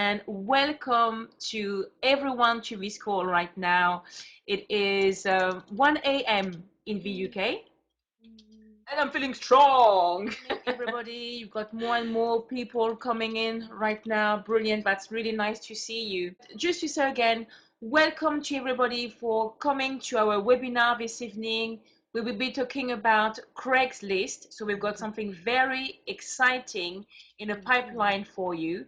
and welcome to everyone to this call right now. It is 1 a.m. in the UK, and I'm feeling strong. Everybody, you've got more and more people coming in right now. Brilliant. That's really nice to see you. Just to say again, welcome to everybody for coming to our webinar this evening. We will be talking about Craigslist. So we've got something very exciting in a pipeline for you.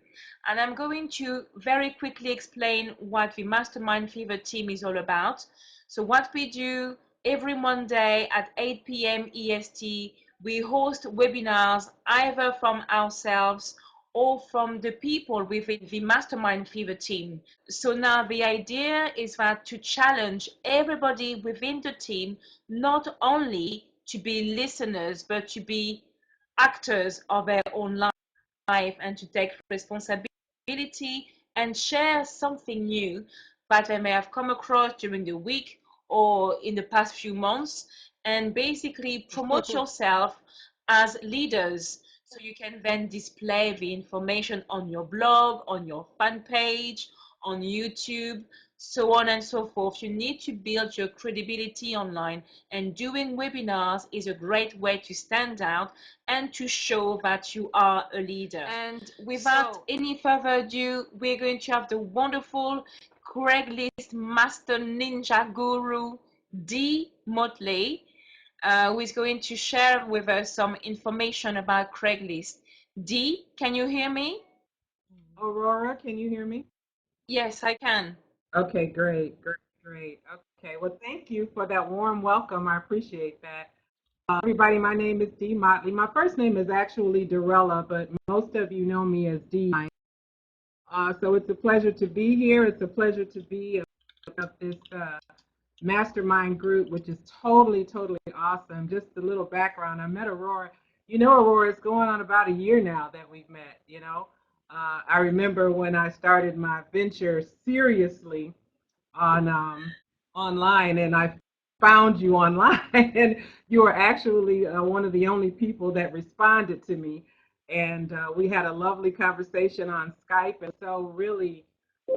And I'm going to very quickly explain what the Mastermind Fever team is all about. So what we do every Monday at 8 p.m. EST, we host webinars either from ourselves or from the people within the Mastermind Fever team. So now the idea is that to challenge everybody within the team, not only to be listeners, but to be actors of their own life and to take responsibility and share something new that they may have come across during the week or in the past few months, and basically promote yourself as leaders so you can then display the information on your blog, on your fan page, on YouTube, so on and so forth. You need to build your credibility online, and doing webinars is a great way to stand out and to show that you are a leader. And without any further ado, we're going to have the wonderful Craigslist Master Ninja Guru, Dee Motley, who is going to share with us some information about Craigslist. Dee, can you hear me? Aurora, can you hear me? Yes, I can. Okay, great. Okay, well, thank you for that warm welcome. I appreciate that. Everybody, my name is Dee Motley. My first name is actually Dorella, but most of you know me as Dee. So it's a pleasure to be here. It's a pleasure to be of this mastermind group, which is totally awesome. Just a little background. I met Aurora. Aurora, it's going on about a year now that we've met. I remember when I started my venture seriously on online, and I found you online, and you were actually one of the only people that responded to me, and we had a lovely conversation on Skype, and so really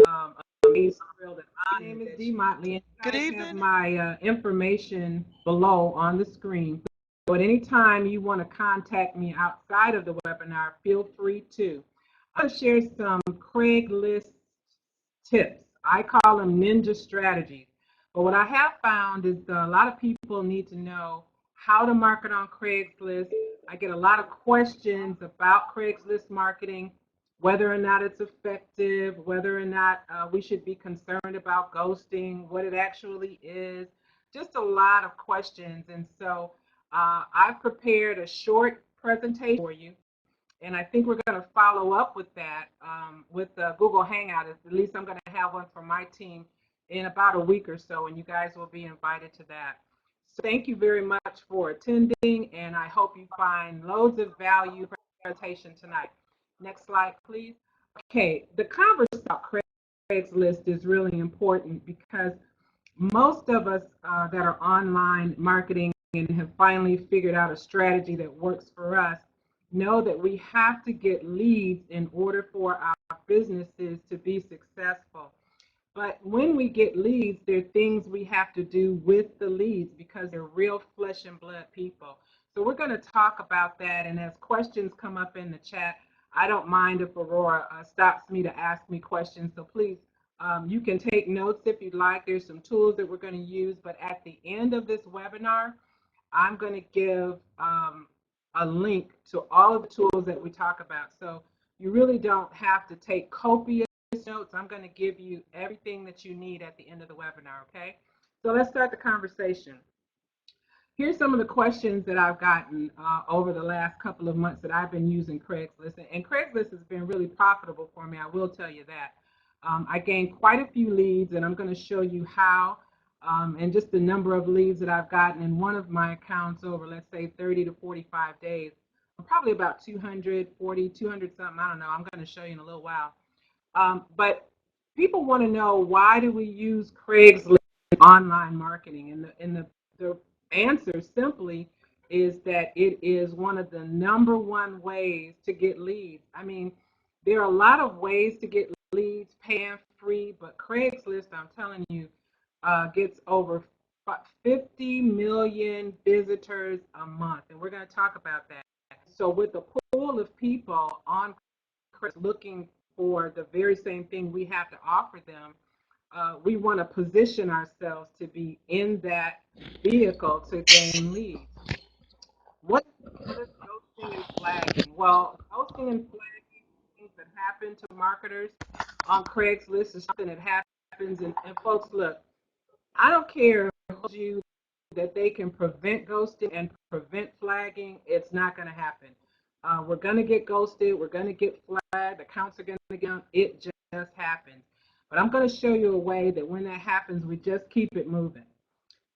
um, amazed, thrilled, and honored. My name is Dee Motley, and you Good guys have evening. my information below on the screen. So at any time you want to contact me outside of the webinar, feel free to. I'll share some Craigslist tips. I call them ninja strategies. But what I have found is a lot of people need to know how to market on Craigslist. I get a lot of questions about Craigslist marketing, whether or not it's effective, whether or not we should be concerned about ghosting, what it actually is, just a lot of questions. And so I've prepared a short presentation for you, and I think we're going to follow up with that with Google Hangout. At least I'm going to have one for my team in about a week or so, and you guys will be invited to that. So thank you very much for attending, and I hope you find loads of value for the presentation tonight. Next slide, please. Okay, the conversation about Craigslist is really important because most of us that are online marketing and have finally figured out a strategy that works for us know that we have to get leads in order for our businesses to be successful. But when we get leads, there are things we have to do with the leads because they're real flesh and blood people. So we're going to talk about that. And as questions come up in the chat, I don't mind if Aurora stops me to ask me questions. So please, you can take notes if you'd like. There's some tools that we're going to use. But at the end of this webinar, I'm going to give a link to all of the tools that we talk about. So you really don't have to take copious notes. I'm going to give you everything that you need at the end of the webinar, okay? So let's start the conversation. Here's some of the questions that I've gotten over the last couple of months that I've been using Craigslist. And Craigslist has been really profitable for me, I will tell you that. I gained quite a few leads, and I'm going to show you how and just the number of leads that I've gotten in one of my accounts over, let's say, 30 to 45 days. Probably about 240, 200 something, I don't know. I'm going to show you in a little while. But people want to know, why do we use Craigslist online marketing? And the answer simply is that it is one of the number one ways to get leads. I mean, there are a lot of ways to get leads, paying free, but Craigslist, I'm telling you, gets over 50 million visitors a month, and we're going to talk about that. So with a pool of people on Craigslist looking for the very same thing we have to offer them, we want to position ourselves to be in that vehicle to gain leads. What is ghosting and flagging? Well, ghosting and flagging things that happen to marketers on Craigslist is something that happens. And folks, look, I don't care you that they can prevent ghosting and prevent flagging. It's not going to happen. We're going to get ghosted. We're going to get flagged. Accounts are going to get down. It just happens. But I'm going to show you a way that when that happens, we just keep it moving.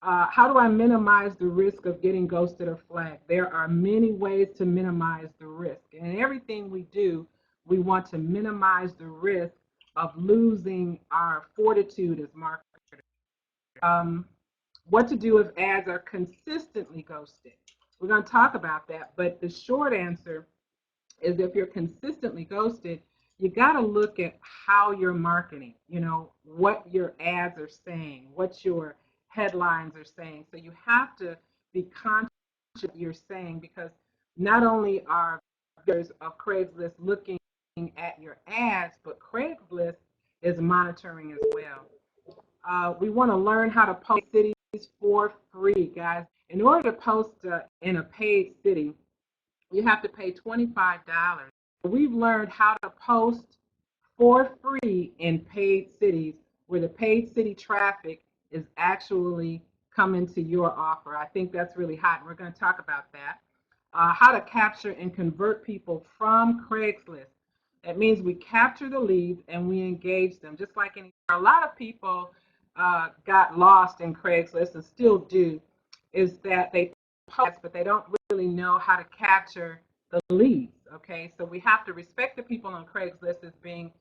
How do I minimize the risk of getting ghosted or flagged? There are many ways to minimize the risk. And in everything we do, we want to minimize the risk of losing our fortitude as marketers. What to do if ads are consistently ghosted? We're going to talk about that, but the short answer is if you're consistently ghosted, you got to look at how you're marketing, what your ads are saying, what your headlines are saying. So you have to be conscious of what you're saying, because not only are viewers of Craigslist looking at your ads, but Craigslist is monitoring as well. We want to learn how to post cities for free, guys. In order to post in a paid city, you have to pay $25. We've learned how to post for free in paid cities where the paid city traffic is actually coming to your offer. I think that's really hot, and we're going to talk about that. How to capture and convert people from Craigslist. That means we capture the leads and we engage them, just like any. A lot of people got lost in Craigslist and still do, is that they post, but they don't really know how to capture the leads. Okay, so we have to respect the people on Craigslist as being,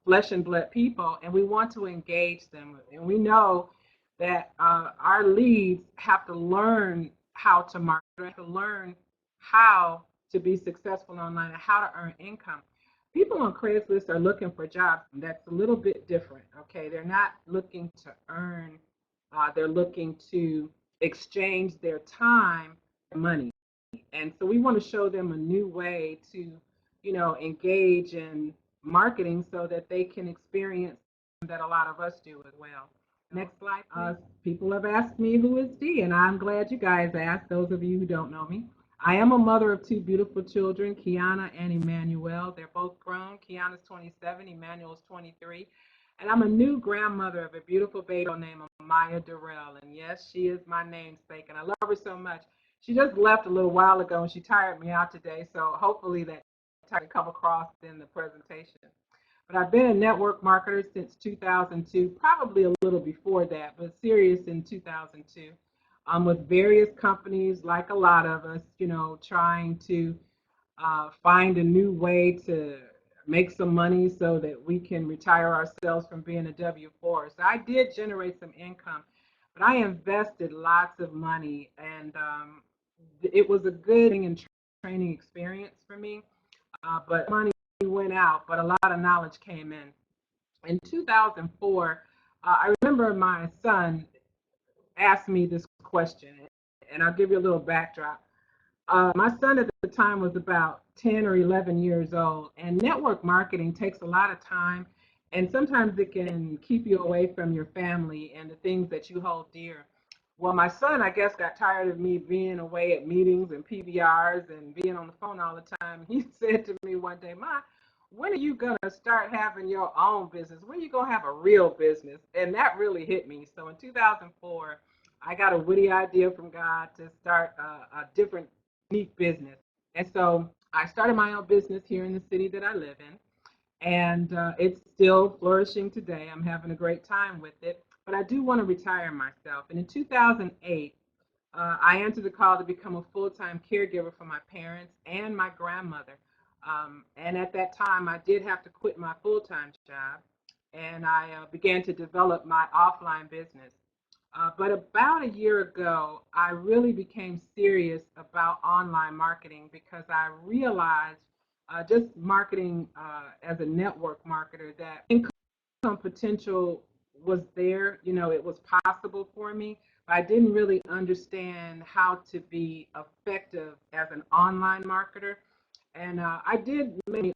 flesh and blood people, and we want to engage them. And we know that our leads have to learn how to market, have to learn how to be successful online and how to earn income. People on Craigslist are looking for jobs. That's a little bit different. Okay, they're not looking to earn. They're looking to exchange their time for money. And so we want to show them a new way to, engage in marketing so that they can experience that a lot of us do as well. Next slide. People have asked me who is Dee, and I'm glad you guys asked, those of you who don't know me. I am a mother of two beautiful children, Kiana and Emmanuel. They're both grown. Kiana's 27, Emmanuel's 23. And I'm a new grandmother of a beautiful baby named Amaya Durrell. And yes, she is my namesake, and I love her so much. She just left a little while ago, and she tired me out today, so hopefully that can come across in the presentation. But I've been a network marketer since 2002, probably a little before that, but serious in 2002, with various companies, like a lot of us, trying to find a new way to make some money so that we can retire ourselves from being a W-4. So I did generate some income, but I invested lots of money, and it was a good and training experience for me. But money went out, but a lot of knowledge came in. In 2004, I remember my son asked me this question, and I'll give you a little backdrop. My son at the time was about 10 or 11 years old, and network marketing takes a lot of time, and sometimes it can keep you away from your family and the things that you hold dear. Well, my son, I guess, got tired of me being away at meetings and PBRs and being on the phone all the time. He said to me one day, "Ma, when are you going to start having your own business? When are you going to have a real business?" And that really hit me. So in 2004, I got a witty idea from God to start a different, unique business. And so I started my own business here in the city that I live in. And it's still flourishing today. I'm having a great time with it. But I do want to retire myself. And in 2008, I answered the call to become a full-time caregiver for my parents and my grandmother. And at that time, I did have to quit my full-time job, and I began to develop my offline business. But about a year ago, I really became serious about online marketing because I realized just marketing as a network marketer, that income potential was there. You know, it was possible for me. But I didn't really understand how to be effective as an online marketer. And I did many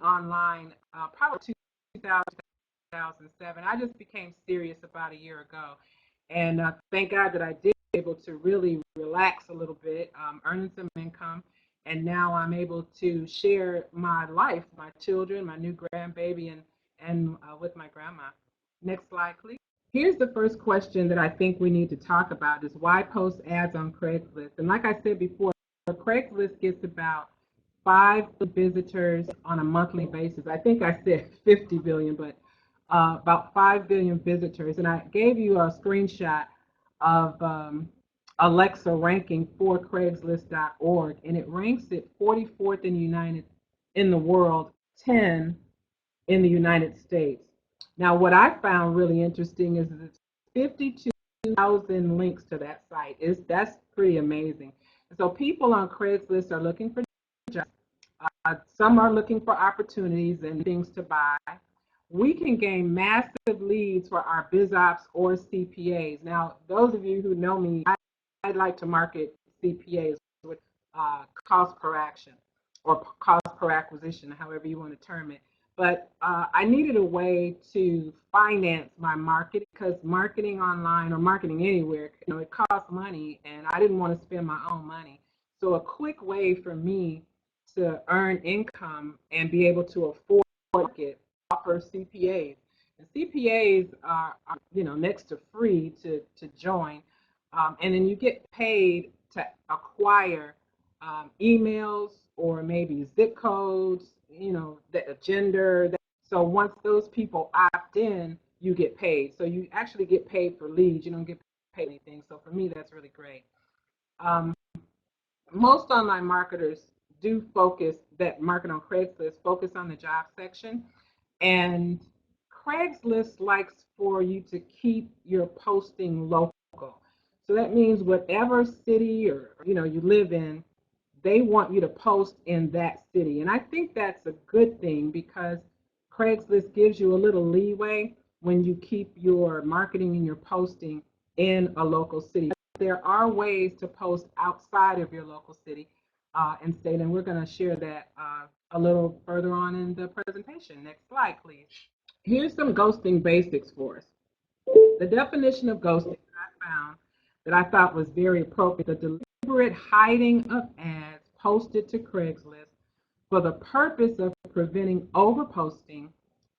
online probably 2007. I just became serious about a year ago. And thank God that I did able to really relax a little bit, earning some income. And now I'm able to share my life, my children, my new grandbaby, and with my grandma. Next slide, please. Here's the first question that I think we need to talk about is why post ads on Craigslist? And like I said before, Craigslist gets about 5 visitors on a monthly basis. I think I said 50 billion, but about 5 billion visitors. And I gave you a screenshot of Alexa ranking for Craigslist.org, and it ranks it 44th in the world, 10 in the United States. Now, what I found really interesting is that it's 52,000 links to that site. That's pretty amazing. So people on Craigslist are looking for jobs. Some are looking for opportunities and things to buy. We can gain massive leads for our BizOps or CPAs. Now, those of you who know me, I like to market CPAs with cost per action or cost per acquisition, however you want to term it. But I needed a way to finance my market because marketing online or marketing anywhere, you know, it costs money, and I didn't want to spend my own money. So a quick way for me to earn income and be able to afford it, offer CPAs. And CPAs are you know, next to free to join, and then you get paid to acquire emails or maybe zip codes, you know, the gender. So once those people opt in, you get paid. So you actually get paid for leads. You don't get paid anything. So for me, that's really great. Most online marketers do focus that market on Craigslist, focus on the job section. And Craigslist likes for you to keep your posting local. So that means whatever city or you know you live in, they want you to post in that city. And I think that's a good thing because Craigslist gives you a little leeway when you keep your marketing and your posting in a local city. There are ways to post outside of your local city and state, and we're going to share that a little further on in the presentation. Next slide, please. Here's some ghosting basics for us. The definition of ghosting that I found that I thought was very appropriate: the deliberate hiding of ads posted to Craigslist for the purpose of preventing overposting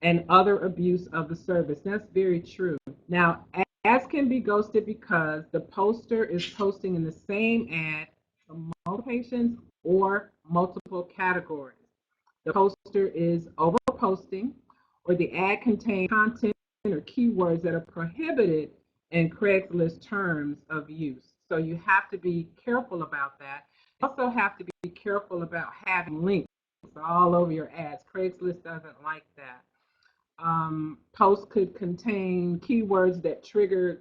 and other abuse of the service. That's very true. Now, ads can be ghosted because the poster is posting in the same ad for multiple locations or multiple categories. The poster is overposting, or the ad contains content or keywords that are prohibited in Craigslist terms of use. So you have to be careful about that. You also have to be careful about having links all over your ads. Craigslist doesn't like that. Posts could contain keywords that trigger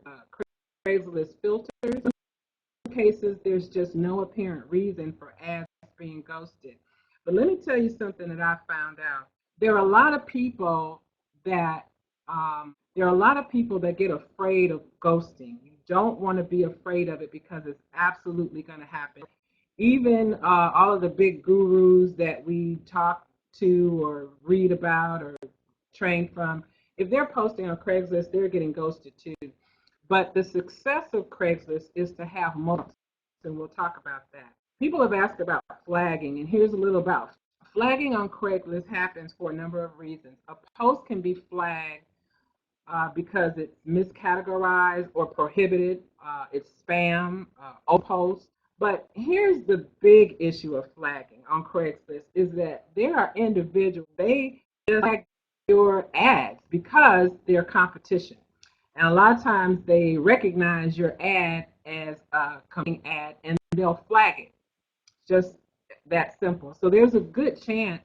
Craigslist filters. In some cases, there's just no apparent reason for ads being ghosted. But let me tell you something that I found out. There are a lot of people that get afraid of ghosting. You don't want to be afraid of it because it's absolutely going to happen. Even all of the big gurus that we talk to or read about or train from, if they're posting on Craigslist, they're getting ghosted too. But the success of Craigslist is to have multiple, and we'll talk about that. People have asked about flagging, and here's a little about flagging on Craigslist. Happens for a number of reasons. A post can be flagged because it's miscategorized or prohibited, it's spam, post. But here's the big issue of flagging on Craigslist is that there are individuals, they flag your ads because they're competition. And a lot of times they recognize your ad as a coming ad and they'll flag it. Just that simple. So there's a good chance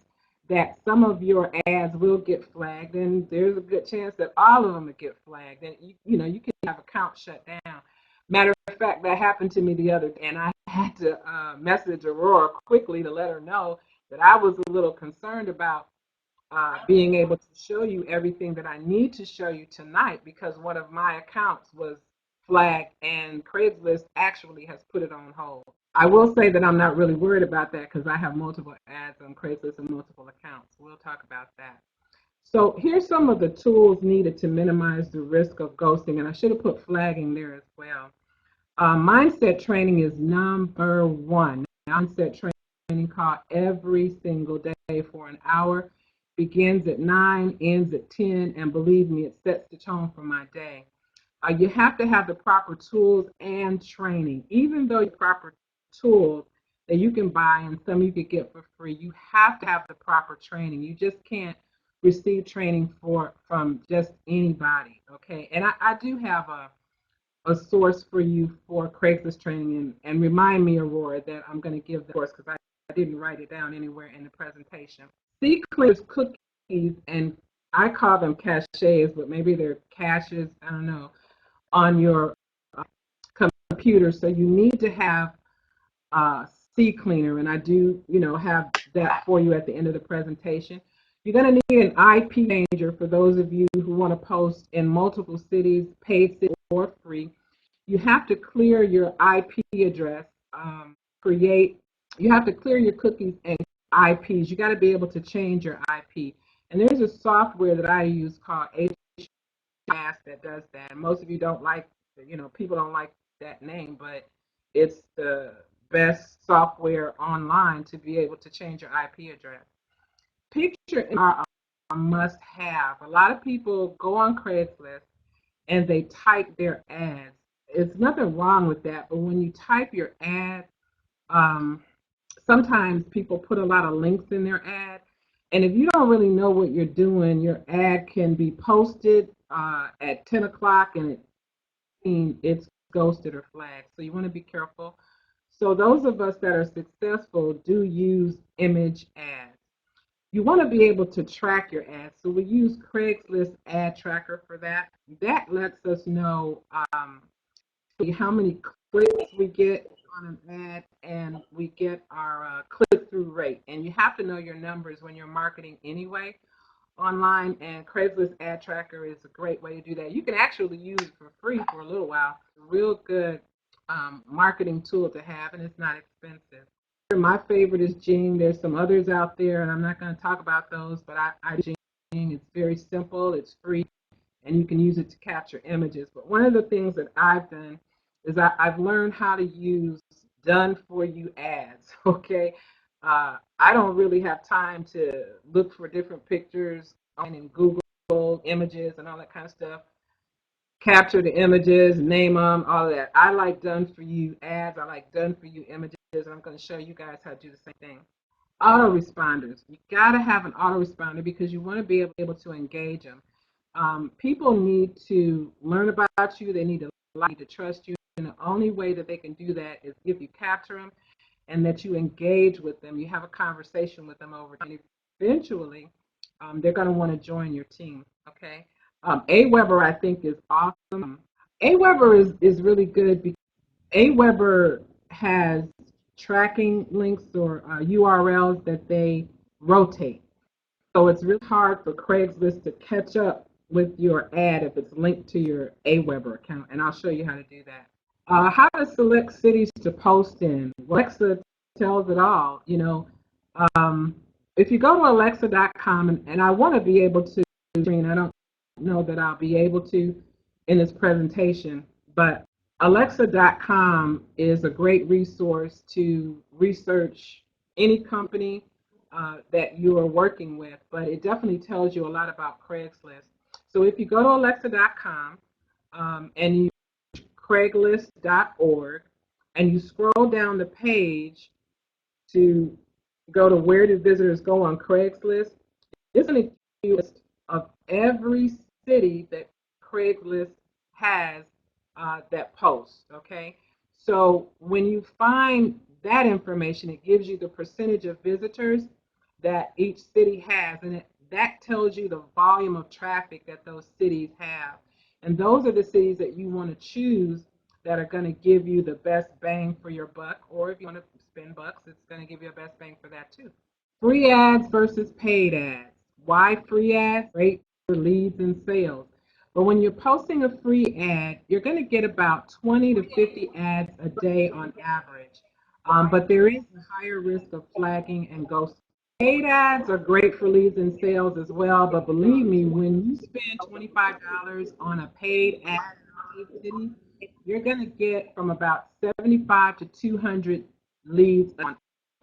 that some of your ads will get flagged, and there's a good chance that all of them will get flagged. And you know, you can have accounts shut down. Matter of fact, that happened to me the other day, and I had to message Aurora quickly to let her know But I was a little concerned about being able to show you everything that I need to show you tonight because one of my accounts was flagged and Craigslist actually has put it on hold. I will say that I'm not really worried about that because I have multiple ads on Craigslist and multiple accounts. We'll talk about that. So here's some of the tools needed to minimize the risk of ghosting, and I should have put flagging there as well. Mindset training is number one. Mindset training called every single day for an hour. Begins at 9, ends at 10, and believe me, it sets the tone for my day. You have to have the proper tools and training. Even though you have proper tools that you can buy and some you could get for free, you have to have the proper training. You just can't receive training from just anybody, okay? And I do have a source for you for Craigslist training, and remind me, Aurora, that I'm going to give the course because I didn't write it down anywhere in the presentation. See clears cookies, and I call them caches, but maybe they're caches, I don't know, on your computer. So you need to have C cleaner, and I do, have that for you at the end of the presentation. You're going to need an IP changer for those of you who want to post in multiple cities, paid cities or free. You have to clear your IP address, you have to clear your cookies and IPs. You got to be able to change your IP. And there's a software that I use called HMAS that does that. And most of you don't like, people don't like that name, but it's the best software online to be able to change your IP address. Picture are a must have. A lot of people go on Craigslist and they type their ads. It's nothing wrong with that, but when you type your ad, sometimes people put a lot of links in their ad. And if you don't really know what you're doing, your ad can be posted at 10 o'clock and it's ghosted or flagged. So you want to be careful. So those of us that are successful do use image ads. You want to be able to track your ads. So we use Craigslist ad tracker for that. That lets us know how many clicks we get on an ad, and we get our click-through rate. And you have to know your numbers when you're marketing anyway online, and Craigslist ad tracker is a great way to do that. You can actually use it for free for a little while. It's a real good marketing tool to have, and it's not expensive. My favorite is Gene. There's some others out there, and I'm not going to talk about those, but I Gene. It's very simple. It's free, and you can use it to capture images. But one of the things that I've done is I've learned how to use done-for-you ads, okay? I don't really have time to look for different pictures in Google images and all that kind of stuff. Capture the images, name them, all of that. I like done-for-you ads. I like done-for-you images, and I'm going to show you guys how to do the same thing. Autoresponders. You got to have an autoresponder because you want to be able to engage them. People need to learn about you. They need to like you, to trust you. And the only way that they can do that is if you capture them and that you engage with them. You have a conversation with them over time. And eventually, they're going to want to join your team. Okay. Aweber, I think, is awesome. Aweber is really good because Aweber has tracking links or URLs that they rotate. So it's really hard for Craigslist to catch up with your ad if it's linked to your Aweber account, and I'll show you how to do that. How to select cities to post in. Alexa tells it all. If you go to alexa.com, and I want to be able to, I don't know that I'll be able to in this presentation, but alexa.com is a great resource to research any company that you are working with, but it definitely tells you a lot about Craigslist. So if you go to alexa.com and you craigslist.org and you scroll down the page to go to where do visitors go on Craigslist, it's going to give you a list of every city that Craigslist has that posts, okay? So when you find that information, it gives you the percentage of visitors that each city has, and that tells you the volume of traffic that those cities have. And those are the cities that you want to choose that are going to give you the best bang for your buck, or if you want to spend bucks, it's going to give you a best bang for that too. Free ads versus paid ads. Why free ads? Great for leads and sales. But when you're posting a free ad, you're going to get about 20 to 50 ads a day on average. But there is a higher risk of flagging and ghosting. Paid ads are great for leads and sales as well, but believe me, when you spend $25 on a paid ad in a city, you're going to get from about 75 to 200 leads on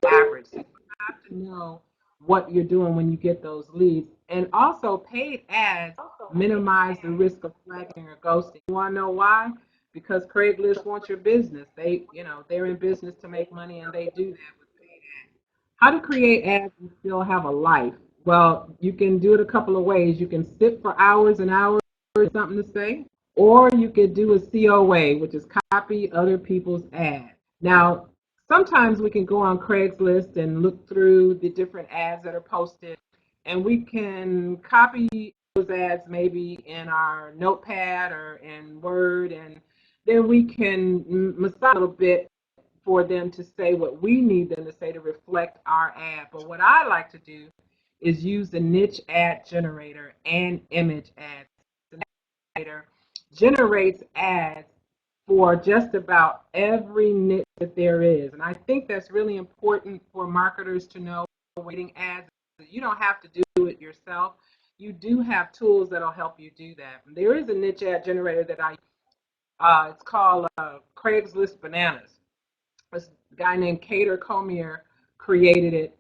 average. So you have to know what you're doing when you get those leads. And also, paid ads minimize the risk of flagging or ghosting. You want to know why? Because Craigslist wants your business. They're in business to make money, and they do that with paid ads. How to create ads and still have a life? Well, you can do it a couple of ways. You can sit for hours and hours with something to say, or you could do a COA, which is copy other people's ads. Now, sometimes we can go on Craigslist and look through the different ads that are posted, and we can copy those ads maybe in our notepad or in Word, and then we can massage a little bit for them to say what we need them to say to reflect our ad. But what I like to do is use the niche ad generator and image ads. The generator generates ads for just about every niche that there is. And I think that's really important for marketers to know waiting ads. You don't have to do it yourself. You do have tools that'll help you do that. And there is a niche ad generator that it's called Craigslist Bananas. This guy named Cater Comier created it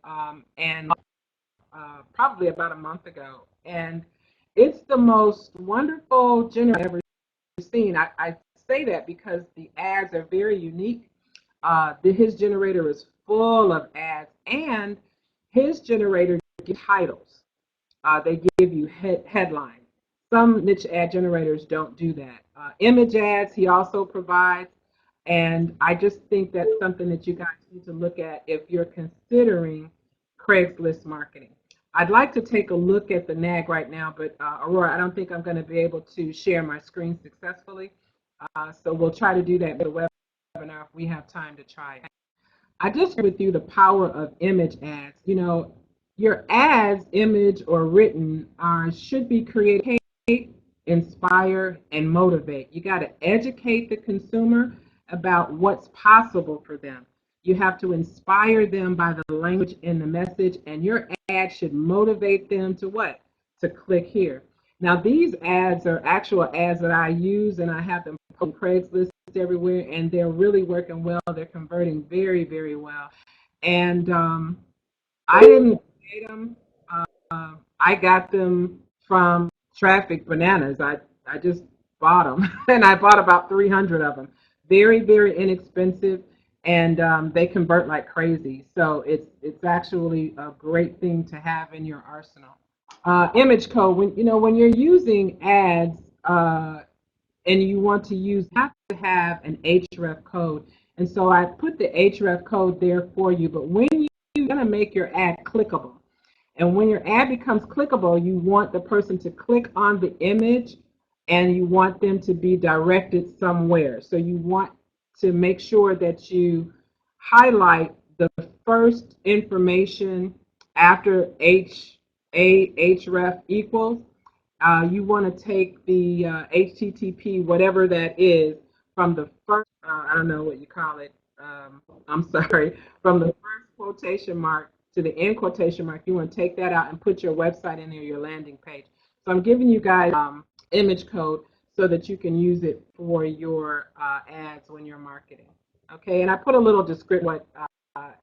and probably about a month ago. And it's the most wonderful generator I've ever seen. I say that because the ads are very unique. His generator is full of ads, and his generator gives titles. They give you headlines. Some niche ad generators don't do that. Image ads he also provides, and I just think that's something that you guys need to look at if you're considering Craigslist marketing. I'd like to take a look at the NAG right now, but Aurora, I don't think I'm going to be able to share my screen successfully. So we'll try to do that in the webinar if we have time to try it. I just shared with you the power of image ads. Your ads, image or written, should be created, inspire, and motivate. You got to educate the consumer about what's possible for them. You have to inspire them by the language in the message, and your ad should motivate them to what? To click here. Now, these ads are actual ads that I use, and I have them on Craigslist everywhere, and they're really working well. They're converting very, very well. And I didn't create them. I got them from Traffic Bananas. I just bought them, and I bought about 300 of them. Very, very inexpensive, and they convert like crazy. So it's actually a great thing to have in your arsenal. Image code. When you're using ads and you want to use, you have to have an href code. And so I put the href code there for you. But when you're going to make your ad clickable, and when your ad becomes clickable, you want the person to click on the image and you want them to be directed somewhere. So you want to make sure that you highlight the first information after href equals. You want to take the HTTP, whatever that is, from the first, I don't know what you call it, I'm sorry, from the first quotation mark to the end quotation mark. You want to take that out and put your website in there, your landing page. So I'm giving you guys image code so that you can use it for your ads when you're marketing. Okay, and I put a little description what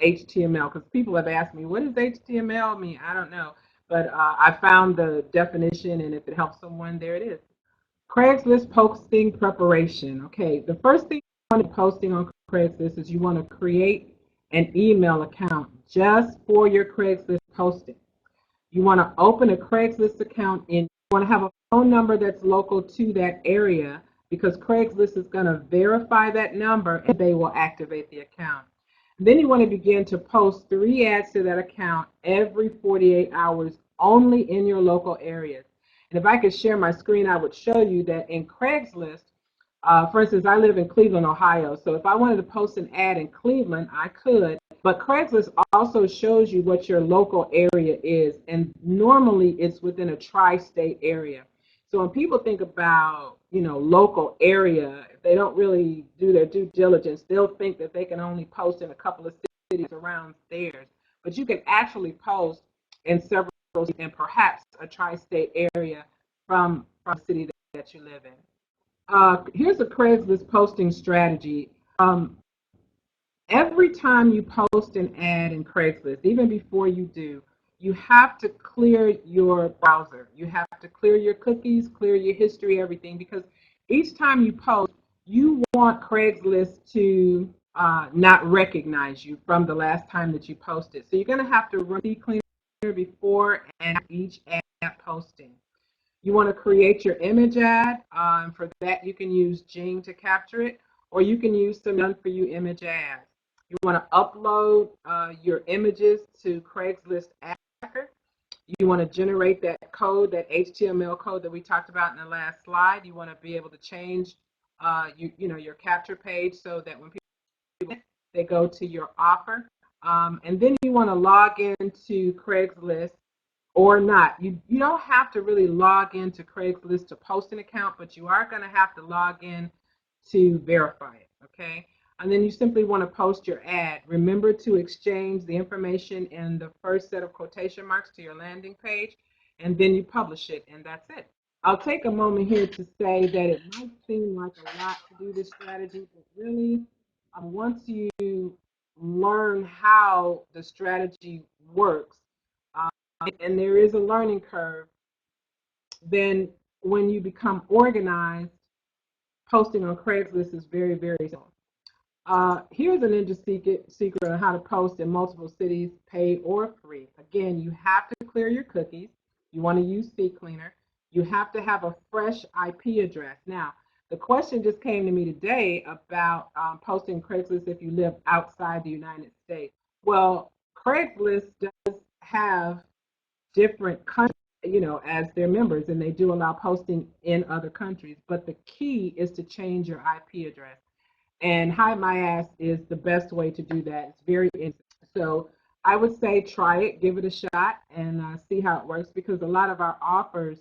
HTML, because people have asked me, what does HTML mean? I don't know. But I found the definition, and if it helps someone, there it is. Craigslist posting preparation. Okay, the first thing you want to posting on Craigslist is you want to create an email account just for your Craigslist posting. You want to open a Craigslist account and you want to have a phone number that's local to that area, because Craigslist is going to verify that number and they will activate the account. Then you want to begin to post 3 ads to that account every 48 hours only in your local areas. And if I could share my screen, I would show you that in Craigslist, for instance, I live in Cleveland, Ohio. So if I wanted to post an ad in Cleveland, I could, But Craigslist also shows you what your local area is, and normally it's within a tri-state area. So when people think about, local area, if they don't really do their due diligence, they'll think that they can only post in a couple of cities around theirs. But you can actually post in several cities and perhaps a tri-state area from the city that you live in. Here's a Craigslist posting strategy. Every time you post an ad in Craigslist, even before you do, you have to clear your browser. You have to clear your cookies, clear your history, everything, because each time you post, you want Craigslist to not recognize you from the last time that you posted. So you're going to have to run CCleaner before and each ad posting. You want to create your image ad. For that, you can use Jing to capture it, or you can use some done-for-you image ads. You want to upload your images to Craigslist Ad Tracker. You want to generate that code, that HTML code that we talked about in the last slide. You want to be able to change your capture page so that when people they go to your offer. And then you want to log into Craigslist or not. You don't have to really log into Craigslist to post an account, but you are going to have to log in to verify it, okay? And then you simply want to post your ad. Remember to exchange the information in the first set of quotation marks to your landing page, and then you publish it, and that's it. I'll take a moment here to say that it might seem like a lot to do this strategy, but really, once you learn how the strategy works, and there is a learning curve, then when you become organized, posting on Craigslist is very, very simple. Here's an interesting secret on how to post in multiple cities, paid or free. Again, you have to clear your cookies. You want to use CCleaner. You have to have a fresh IP address. Now, the question just came to me today about posting Craigslist if you live outside the United States. Well, Craigslist does have different countries, as their members, and they do allow posting in other countries. But the key is to change your IP address. And Hide My Ass is the best way to do that. It's very easy. So I would say try it, give it a shot, and see how it works, because a lot of our offers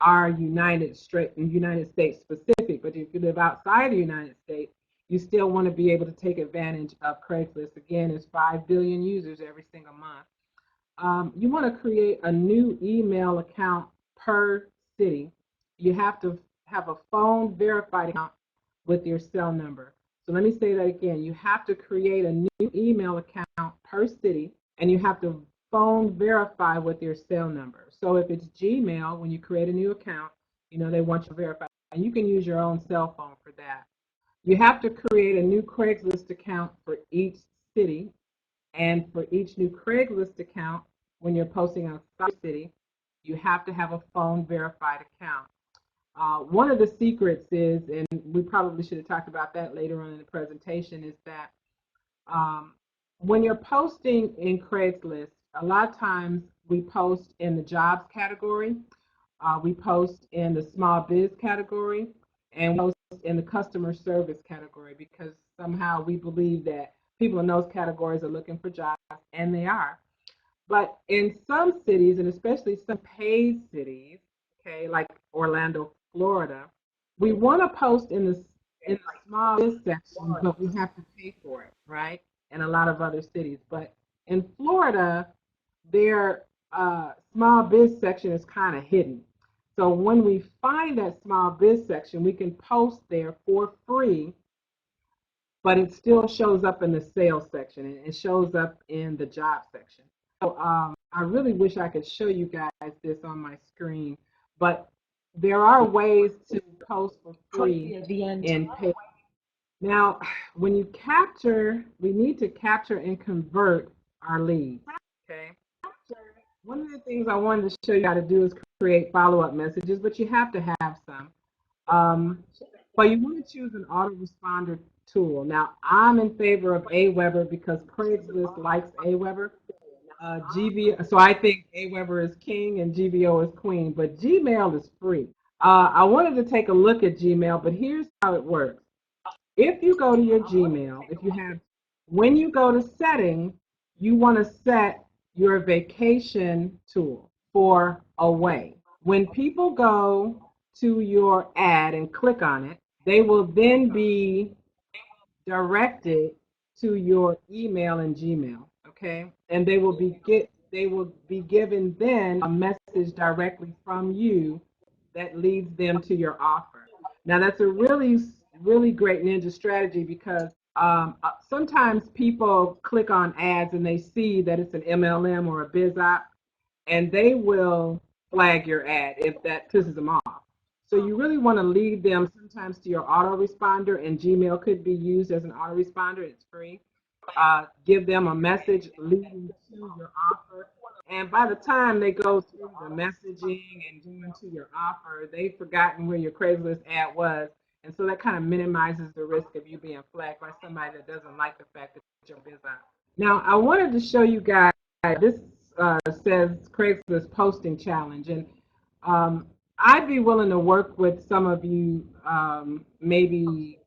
are United States specific. But if you live outside the United States, you still want to be able to take advantage of Craigslist. Again, it's 5 billion users every single month. You want to create a new email account per city. You have to have a phone verified account with your cell number. So let me say that again. You have to create a new email account per city, and you have to phone verify with your cell number. So if it's Gmail, when you create a new account, they want you to verify. And you can use your own cell phone for that. You have to create a new Craigslist account for each city. And for each new Craigslist account, when you're posting outside the city, you have to have a phone verified account. One of the secrets is, and we probably should have talked about that later on in the presentation, is that when you're posting in Craigslist, a lot of times we post in the jobs category, we post in the small biz category, and we post in the customer service category, because somehow we believe that people in those categories are looking for jobs, and they are. But in some cities, and especially some paid cities, okay, like Orlando, Florida, we want to post in the small biz section, but we have to pay for it, right? And a lot of other cities. But in Florida, their small biz section is kind of hidden. So when we find that small biz section, we can post there for free, but it still shows up in the sales section, and it shows up in the job section. So I really wish I could show you guys this on my screen, but there are ways to post for free and pay. Now, when you capture, we need to capture and convert our leads, okay? One of the things I wanted to show you how to do is create follow-up messages, but you have to have some. But you want to choose an autoresponder tool. Now, I'm in favor of Aweber because Craigslist likes Aweber. So I think Aweber is king and GVO is queen, but Gmail is free. I wanted to take a look at Gmail, but here's how it works. If you go to your Gmail, if you have When you go to settings, you want to set your vacation tool for away. When people go to your ad and click on it, they will then be directed to your email and Gmail, okay? And they will be given then a message directly from you that leads them to your offer. Now that's a really great ninja strategy because sometimes people click on ads and they see that it's an MLM or a BizOp, and they will flag your ad if that pisses them off. So you really want to lead them sometimes to your autoresponder, and Gmail could be used as an autoresponder. It's free. Give them a message leading to your offer. And by the time they go through the messaging and going to your offer, they've forgotten where your Craigslist ad was. And so that kind of minimizes the risk of you being flagged by somebody that doesn't like the fact that you're business. Now, I wanted to show you guys this says Craigslist posting challenge. And I'd be willing to work with some of you maybe,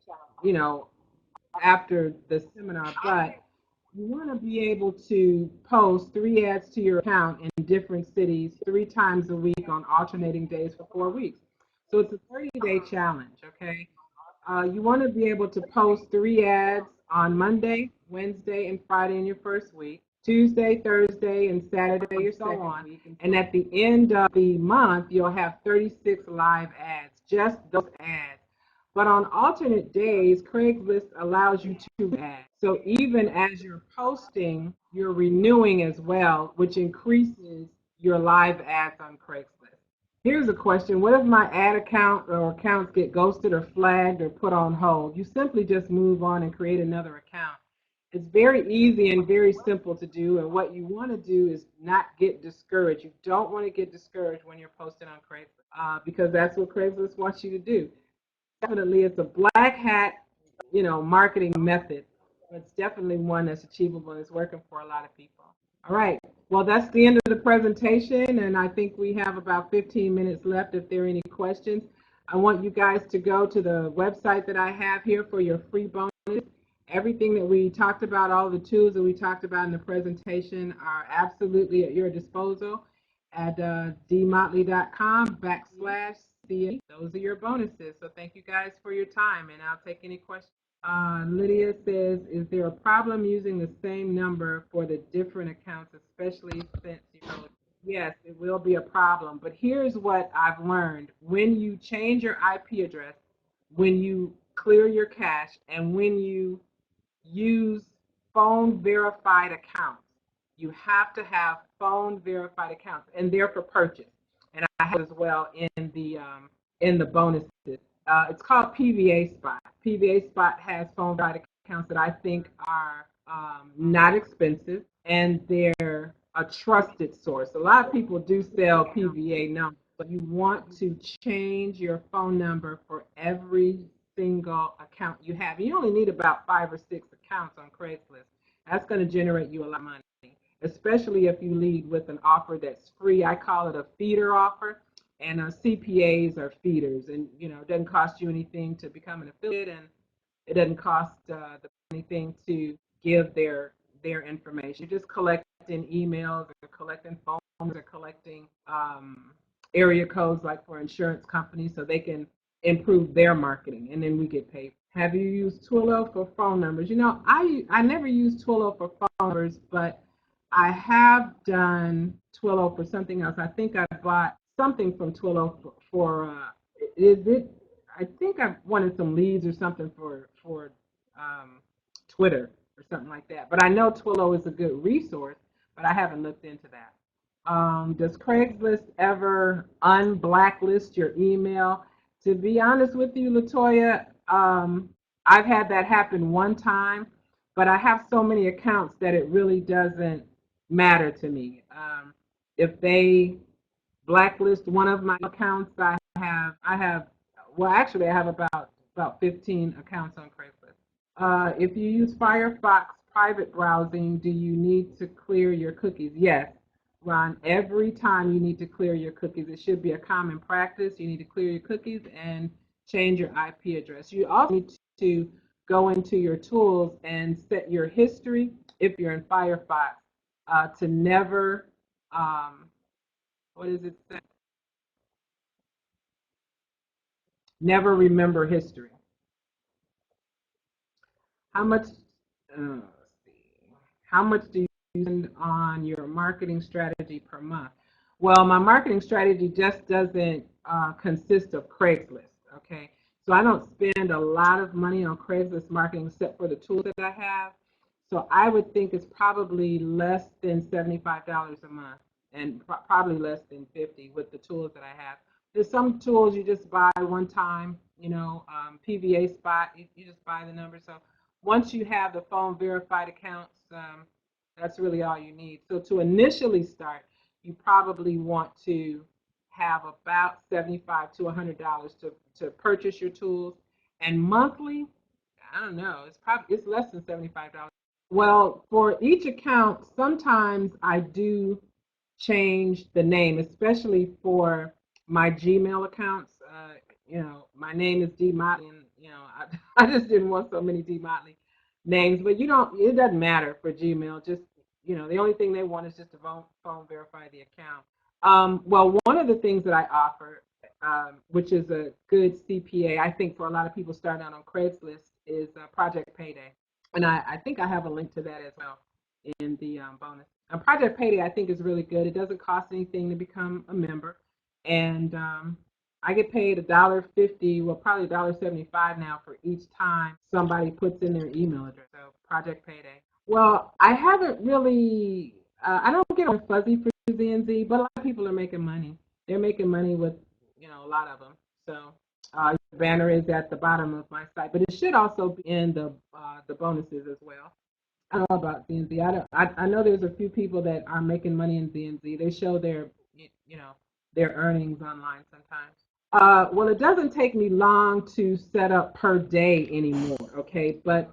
you know, after the seminar, but you want to be able to post 3 ads to your account in different cities 3 times a week on alternating days for 4 weeks. So it's a 30-day challenge, okay? You want to be able to post 3 ads on Monday, Wednesday, and Friday in your first week, Tuesday, Thursday, and Saturday your second week. And at the end of the month, you'll have 36 live ads, just those ads. But on alternate days, Craigslist allows you to add. So even as you're posting, you're renewing as well, which increases your live ads on Craigslist. Here's a question. What if my ad account or accounts get ghosted or flagged or put on hold? You simply just move on and create another account. It's very easy and very simple to do, and what you want to do is not get discouraged. You don't want to get discouraged when you're posting on Craigslist because that's what Craigslist wants you to do. Definitely, it's a black hat, marketing method. It's definitely one that's achievable and it's working for a lot of people. All right. Well, that's the end of the presentation, and I think we have about 15 minutes left if there are any questions. I want you guys to go to the website that I have here for your free bonus. Everything that we talked about, all the tools that we talked about in the presentation are absolutely at your disposal at dmotley.com/CA. Those are your bonuses. So thank you guys for your time, and I'll take any questions. Lydia says, is there a problem using the same number for the different accounts, especially since yes, it will be a problem. But here's what I've learned. When you change your IP address, when you clear your cache, and when you use phone verified accounts, you have to have phone verified accounts, and they're for purchase. And I have as well in the bonuses. It's called PVA Spot. PVA Spot has phone verified accounts that I think are not expensive, and they're a trusted source. A lot of people do sell PVA numbers, but you want to change your phone number for every single account you have. You only need about 5 or 6 accounts on Craigslist. That's going to generate you a lot of money, especially if you lead with an offer that's free. I call it a feeder offer, and CPAs are feeders, and it doesn't cost you anything to become an affiliate, and it doesn't cost anything to give their information. You're just collecting emails or collecting phones or collecting area codes like for insurance companies so they can improve their marketing, and then we get paid. Have you used Twilio for phone numbers? I never used Twilio for phone numbers, but I have done Twilio for something else. I think I bought something from Twilio for I think I wanted some leads or something for Twitter or something like that. But I know Twilio is a good resource, but I haven't looked into that. Does Craigslist ever unblacklist your email? To be honest with you, Latoya, I've had that happen one time, but I have so many accounts that it really doesn't matter to me. If they blacklist one of my accounts, I have about 15 accounts on Craigslist. If you use Firefox private browsing, do you need to clear your cookies? Yes, Ron, every time you need to clear your cookies. It should be a common practice. You need to clear your cookies and change your IP address. You also need to go into your tools and set your history, if you're in Firefox, to never, what is it? Never remember history. How much, let's see, how much do you spend on your marketing strategy per month? Well, my marketing strategy just doesn't consist of Craigslist, okay? So I don't spend a lot of money on Craigslist marketing except for the tools that I have. So I would think it's probably less than $75 a month and probably less than 50 with the tools that I have. There's some tools you just buy one time, PVA spot, you just buy the number. So once you have the phone verified accounts, that's really all you need. So to initially start, you probably want to have about $75 to $100 to purchase your tools, and monthly, I don't know, it's less than $75. Well, for each account, sometimes I do change the name, especially for my Gmail accounts. My name is D Motley, and I just didn't want so many D Motley names. But it doesn't matter for Gmail. Just the only thing they want is just to phone verify the account. Well, one of the things that I offer, which is a good CPA, I think for a lot of people starting out on Craigslist, is Project Payday. And I think I have a link to that as well in the bonus. Project Payday, I think, is really good. It doesn't cost anything to become a member. And I get paid $1.50, well, probably $1.75 now for each time somebody puts in their email address. So Project Payday. Well, I haven't really, I don't get on fuzzy for ZNZ, but a lot of people are making money. They're making money with, a lot of them. So the banner is at the bottom of my site, but it should also be in the bonuses as well. I don't know about ZNZ. I know there's a few people that are making money in ZNZ. They show their earnings online sometimes. Well, it doesn't take me long to set up per day anymore, okay? But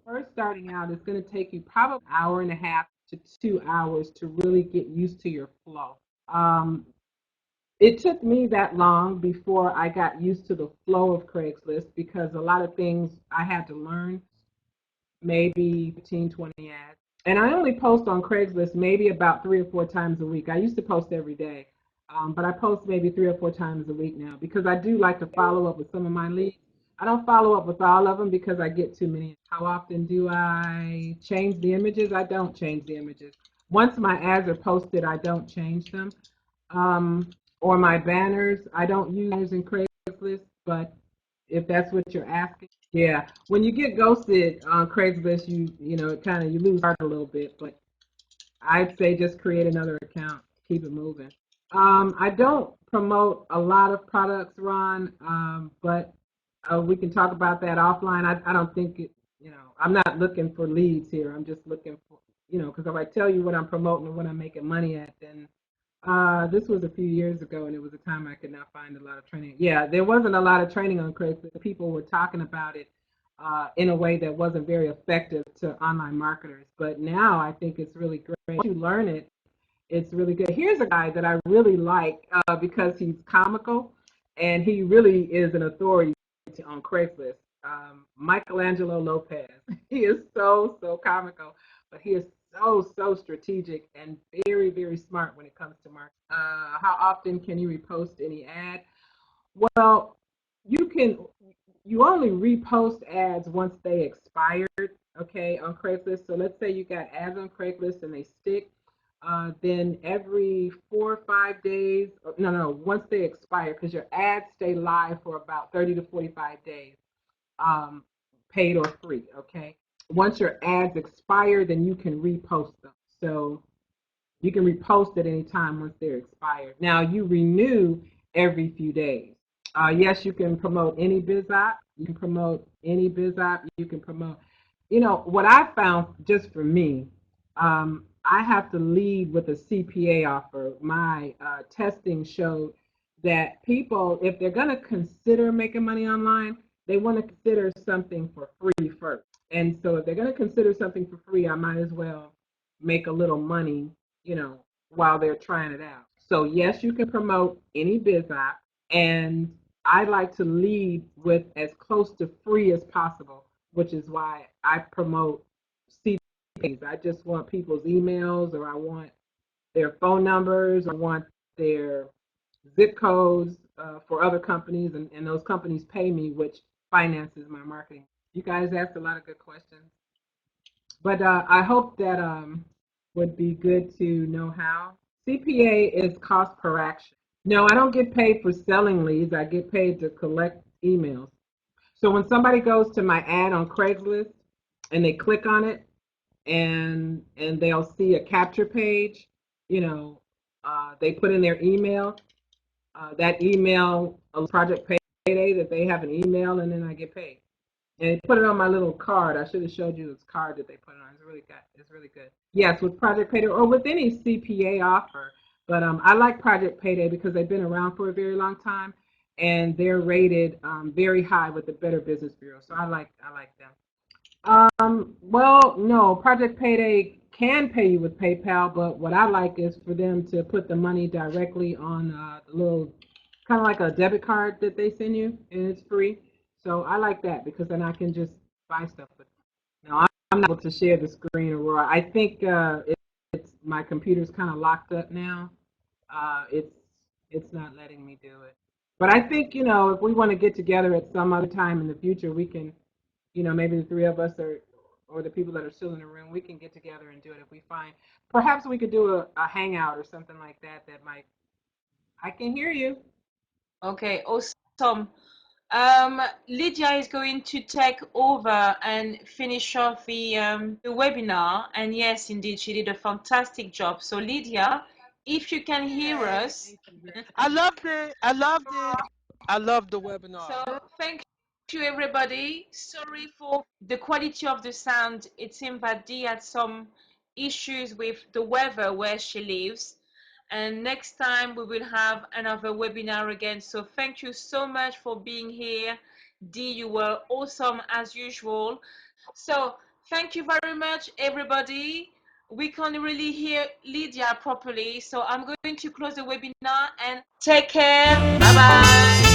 first starting out, it's going to take you probably an hour and a half to 2 hours to really get used to your flow. It took me that long before I got used to the flow of Craigslist because a lot of things I had to learn, maybe 15, 20 ads. And I only post on Craigslist maybe about 3 or 4 times a week. I used to post every day, but I post maybe 3 or 4 times a week now because I do like to follow up with some of my leads. I don't follow up with all of them because I get too many. How often do I change the images? I don't change the images. Once my ads are posted, I don't change them. Or my banners, I don't use banners in Craigslist, but if that's what you're asking, yeah. When you get ghosted on Craigslist, you lose heart a little bit, but I'd say just create another account, keep it moving. I don't promote a lot of products, Ron, but we can talk about that offline. I don't think I'm not looking for leads here. I'm just looking for, because if I tell you what I'm promoting and what I'm making money at, then this was a few years ago, and it was a time I could not find a lot of training. Yeah, there wasn't a lot of training on Craigslist. People were talking about it in a way that wasn't very effective to online marketers. But now I think it's really great. Once you learn it, it's really good. Here's a guy that I really like because he's comical, and he really is an authority on Craigslist. Michelangelo Lopez. He is so comical, but he is so strategic and very, very smart when it comes to marketing. How often can you repost any ad? Well, you only repost ads once they expired, okay, on Craigslist. So let's say you got ads on Craigslist and they stick, then every 4 or 5 days, no, once they expire, because your ads stay live for about 30 to 45 days, paid or free, okay? Once your ads expire, then you can repost them. So you can repost at any time once they're expired. Now you renew every few days. Yes, you can promote any biz op. You can promote any biz op. You can promote, what I found just for me, I have to lead with a CPA offer. My testing showed that people, if they're going to consider making money online, they want to consider something for free first. And so if they're going to consider something for free, I might as well make a little money, while they're trying it out. So yes, you can promote any biz op, and I like to lead with as close to free as possible which is why I promote CPAs. I just want people's emails, or I want their phone numbers, or I want their zip codes for other companies, and those companies pay me, which finances my marketing. You guys asked a lot of good questions, but I hope that would be good to know how. CPA is cost per action. No, I don't get paid for selling leads. I get paid to collect emails. So when somebody goes to my ad on Craigslist and they click on it, and they'll see a capture page, you know, they put in their email. That email, a project payday, that they have an email, and then I get paid. And they put it on my little card. I should have showed you this card that they put it on. It's really good. It's really good. Yes, with Project Payday or with any CPA offer. But I like Project Payday because they've been around for a very long time, and they're rated very high with the Better Business Bureau. So I like them. Well, no, Project Payday can pay you with PayPal, but what I like is for them to put the money directly on the little, kind of like a debit card that they send you, and it's free. So I like that because then I can just buy stuff with it. Now, I'm not able to share the screen, Aurora. I think it's my computer's kind of locked up now. It's not letting me do it. But I think, if we want to get together at some other time in the future, we can, maybe the three of us or the people that are still in the room, we can get together and do it if we find. Perhaps we could do a hangout or something like that. That might. I can hear you. Okay, awesome. Lydia is going to take over and finish off the webinar. And yes, indeed, she did a fantastic job. So Lydia, if you can hear us. I loved it. I loved it. I loved the webinar. So thank you, everybody. Sorry for the quality of the sound. It seems that Dee had some issues with the weather where she lives. And next time we will have another webinar again. So thank you so much for being here. Dee, you were awesome as usual. So thank you very much, everybody. We can't really hear Lydia properly. So I'm going to close the webinar and take care. Bye-bye.